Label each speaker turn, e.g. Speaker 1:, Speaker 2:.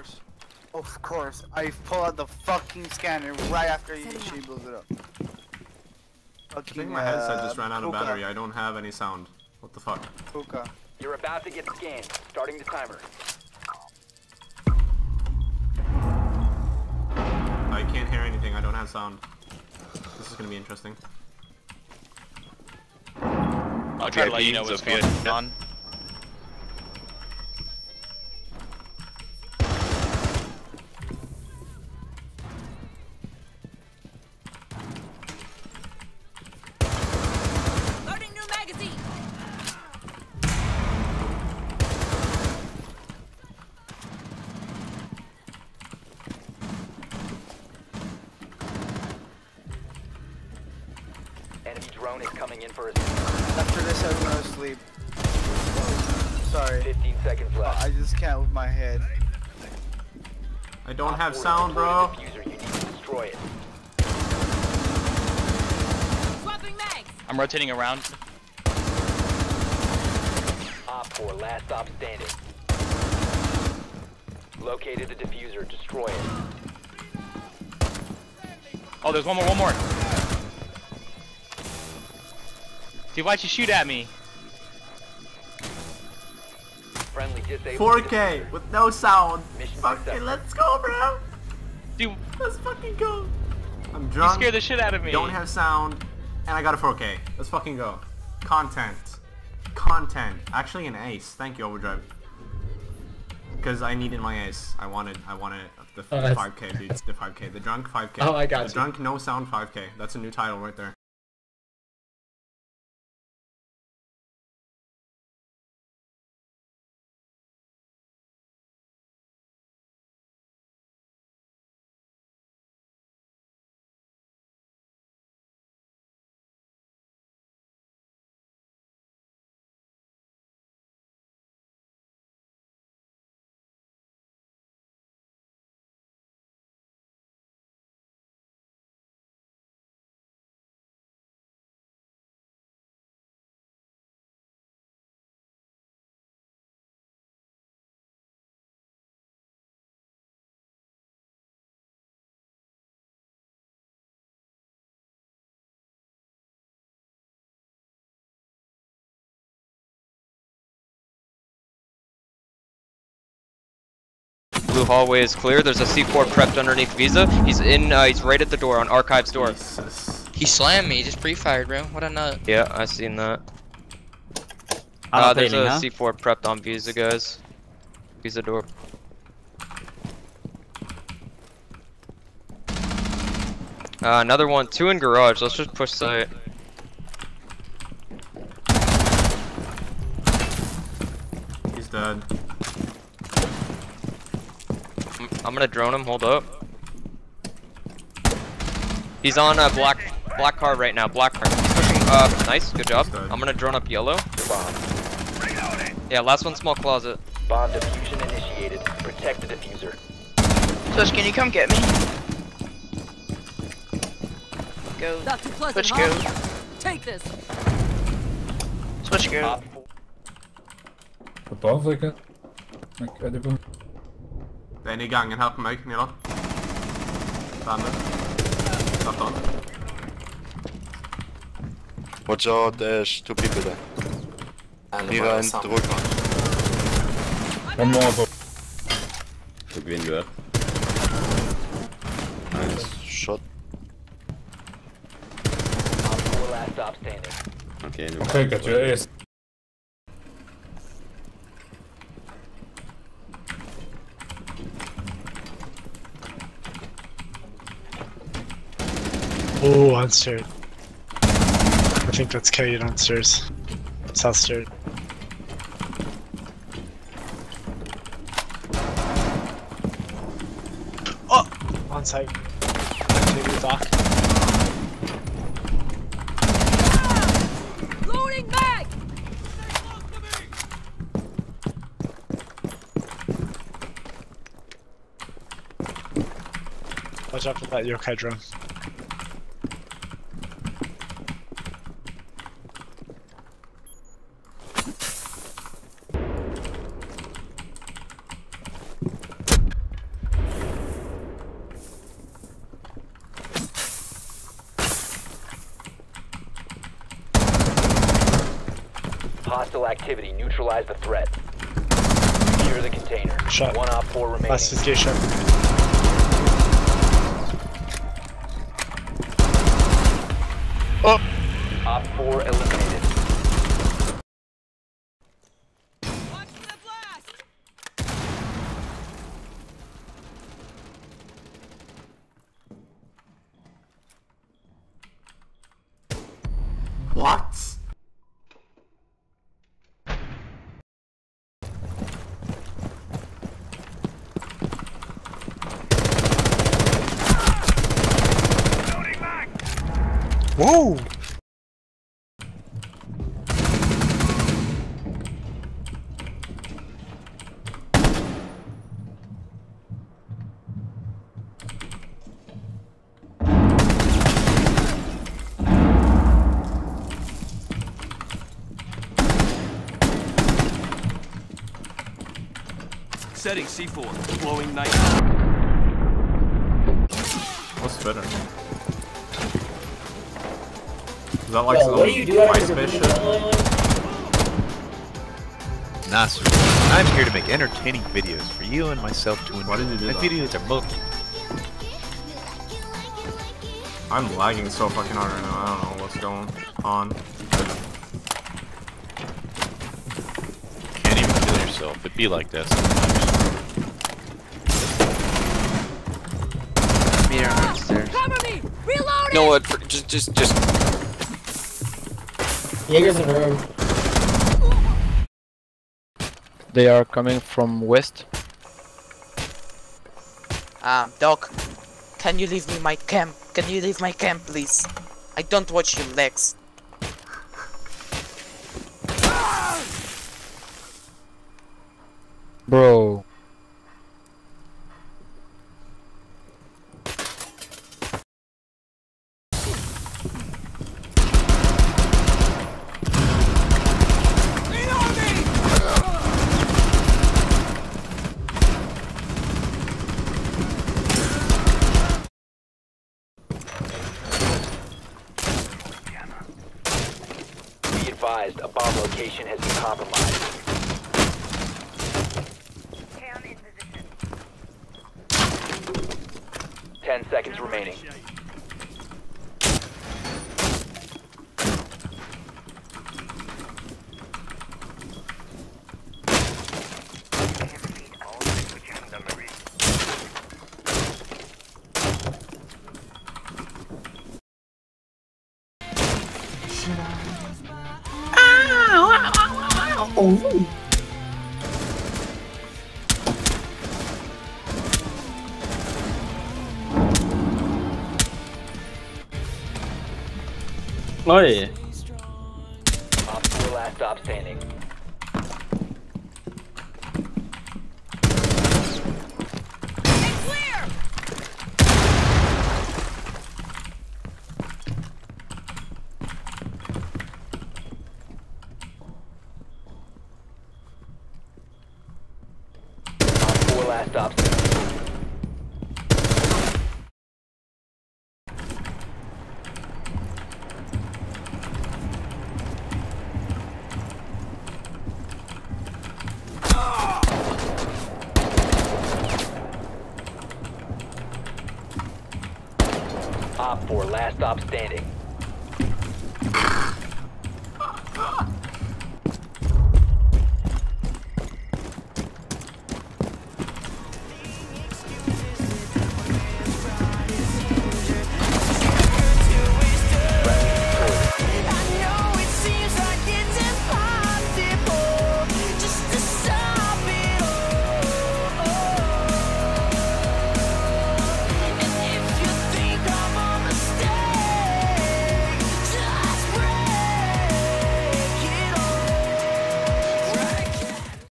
Speaker 1: course. Of course. I pull out the fucking scanner right after she blows it up.
Speaker 2: I think my headset just ran out of
Speaker 1: Hookah.
Speaker 2: battery. I don't have any sound. What the fuck?
Speaker 1: Hookah.
Speaker 3: You're about to get scanned. Starting the timer.
Speaker 2: I can't hear anything. I don't have sound. This is gonna be interesting.
Speaker 4: I'll try to let you know what's going on.
Speaker 5: Loading new magazine.
Speaker 3: Enemy drone is coming in for a
Speaker 1: After this, I'm gonna sleep. Sorry.
Speaker 3: 15 seconds left.
Speaker 1: I just can't with my head.
Speaker 2: I don't have
Speaker 3: Op 4
Speaker 2: sound,
Speaker 3: deployed
Speaker 2: bro.
Speaker 3: a diffuser. You need to destroy it.
Speaker 5: Swapping mags.
Speaker 4: I'm rotating around.
Speaker 3: Op 4, last stop standing. Located a diffuser. Destroy it.
Speaker 4: Oh, there's one more. Dude, why'd you shoot at me?
Speaker 3: Friendly disabled.
Speaker 2: 4K with no sound.
Speaker 3: Mission
Speaker 2: Fucking
Speaker 3: successful.
Speaker 2: let's go, bro.
Speaker 4: Dude,
Speaker 2: Let's fucking go. I'm
Speaker 4: you
Speaker 2: drunk.
Speaker 4: scared the shit out of me.
Speaker 2: Don't have sound, and I got a 4K. Let's fucking go. Content. Actually, an ace. Thank you, Overdrive. Because I needed my ace. I wanted the 5K, dude. The 5K. The drunk 5K.
Speaker 6: Oh, I got
Speaker 2: the
Speaker 6: you.
Speaker 2: drunk no sound 5K. That's a new title right there.
Speaker 7: Blue hallway is clear. There's a C4 prepped underneath Visa. He's right at the door on Archives door.
Speaker 2: Jesus.
Speaker 8: He slammed me, just pre-fired, bro. What a nut.
Speaker 7: Yeah, I seen that. There's a C4 prepped on Visa, guys. Visa door. Another one. 2 in garage. Let's just push site.
Speaker 2: He's dead.
Speaker 7: I'm gonna drone him. Hold up. He's on a black car right now. Black car. He's pushing up. Nice. Good job. I'm gonna drone up yellow.
Speaker 3: Bomb.
Speaker 7: Yeah. Last one. Small closet.
Speaker 3: Bomb diffusion initiated. Protect the diffuser.
Speaker 8: Switch, can you come get me? Go.
Speaker 5: Not too pleasant,
Speaker 8: Switch,
Speaker 5: huh?
Speaker 8: go.
Speaker 5: Take this.
Speaker 8: Switch, go.
Speaker 3: Op 4.
Speaker 6: Above, like it. Incredible.
Speaker 2: Det er inde i gangen her på meg, Nila. Bandet. Satt an.
Speaker 9: Watch out, there's 2 people there. Mira and Drucker.
Speaker 6: One more above.
Speaker 9: Tok vinduet. Nice shot.
Speaker 3: Op 4, last stop standing.
Speaker 9: Okay, nu.
Speaker 6: Okay, got your ace.
Speaker 10: Oh, downstairs. I think that's Kelly downstairs. South stairs. Oh! On site. Maybe dock.
Speaker 5: Loading mag.
Speaker 10: Watch out for that yokai drone.
Speaker 3: Hostile activity. Neutralize the threat. Secure the container.
Speaker 10: Shot.
Speaker 3: 1 op 4 remaining.
Speaker 10: Last is gay shot. Oh!
Speaker 3: Op 4 eliminated.
Speaker 5: Watch for the blast!
Speaker 2: What?
Speaker 10: Whoa!
Speaker 11: Setting C4. Blowing night.
Speaker 2: What's better? Is that like some MySpace shit?
Speaker 12: Nah, sir. I'm here to make entertaining videos for you and myself to enjoy.
Speaker 2: Why did you do
Speaker 12: My
Speaker 2: that?
Speaker 12: videos are most...
Speaker 2: I'm lagging so fucking hard right now. I don't know what's going on.
Speaker 12: Can't even kill yourself. It'd be like that sometimes.
Speaker 8: Meter upstairs.
Speaker 5: Cover me! Reloading!
Speaker 7: No, what? Just.
Speaker 13: Jaeger's in the room. They are coming from west.
Speaker 8: Doc, can you leave me my camp? Can you leave my camp, please? I don't watch your legs.
Speaker 13: Bro.
Speaker 3: Be advised, a bomb location has been compromised. 10 seconds remaining.
Speaker 13: Oi.
Speaker 3: Op 4 last stop standing.
Speaker 5: Clear!
Speaker 3: Op 4 last stop standing. Op 4 last stop standing.